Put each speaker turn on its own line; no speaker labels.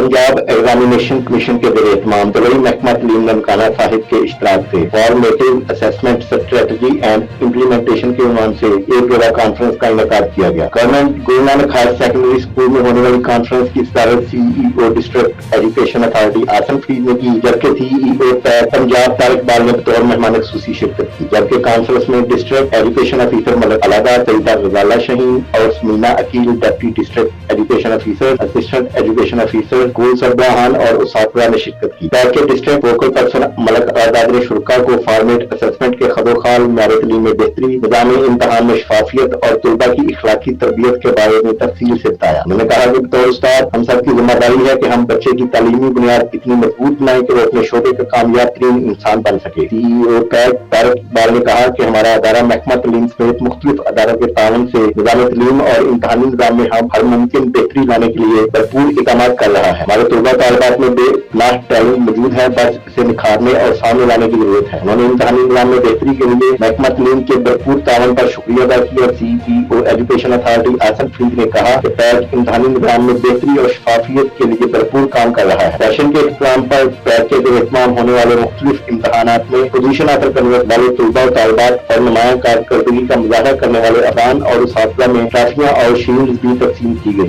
Punjab examination commission के ज़रिए तमाम दुबई महकमा तलीम ननकाना साहिब के इश्तराक से formative assessment strategy and implementation के उन्वान से एक रोज़ा कॉन्फ्रेंस का इनेकाद किया गया। Government Guru Nanak higher secondary school में होने वाली कॉन्फ्रेंस की सदारत CEO डिस्ट्रिक्ट एजुकेशन अथॉरिटी आसन फरीद ने की, जबकि CEO पंजाब तारिक बाल ने बतौर मेहमान खुसूसी शिरकत की। जबकि कॉन्फ्रेंस में district education officer Malak Alada, Saeeda Ghazala Shaheen और Samina Aqeel, deputy district education officer, assistant education officer, school सरबराहान और उसातज़ा ने शिरकत की। के district focal person Malak Alada ने शुरा को फॉर्मेट असेसमेंट के खदोखाल, म्यार तलीम में बेहतरी, निज़ामी इम्तहान में शफाफियत और तलबा की इखलाकी तरबियत के बारे में तफसील से बताया। उन्होंने कहा कि बतौर उस्ताद हम सब की जिम्मेदारी है कि हम बच्चे की तालीमी बुनियाद इतनी मजबूत बनाएं कि वो अपने शोबे का कामयाब तरीन इंसान बन सके। CEO तारिक इकबाल ने कहा कि हमारा अदारा महकमा तलीम समेत मुख्तलिफ अदारों के ताउन से निज़ाम तलीम और इम्तहानी निज़ाम में हम हर मुमकिन बेहतरी लाने के लिए भरपूर इक़दाम कर रहा है। हमारे तलबा तालिबात में बेलाश टैलेंट मौजूद है, बस इसे निखारने और सामने लाने की जरूरत है। उन्होंने इम्तहानी निज़ाम में बेहतरी के लिए महकमा तलीम के भरपूर तावन पर शुक्रिया अदा किया। CEO एजुकेशन अथॉरिटी आसन फरीद ने कहा कि पैक इम्तहानी निज़ाम में बेहतरी और शफाफियत के लिए भरपूर काम कर रहा है। सेशन के इख्तिताम पर पैक के एहतमाम होने वाले मुख्तलिफ इम्तहानात में पोजीशन हासिल करने वाले तलबा और तालिबात और नुमाया कारकर्दगी का मुजाहरा करने वाले अफगान और उसातज़ा में ट्रॉफियां और शील्ड भी तकसीम की गई।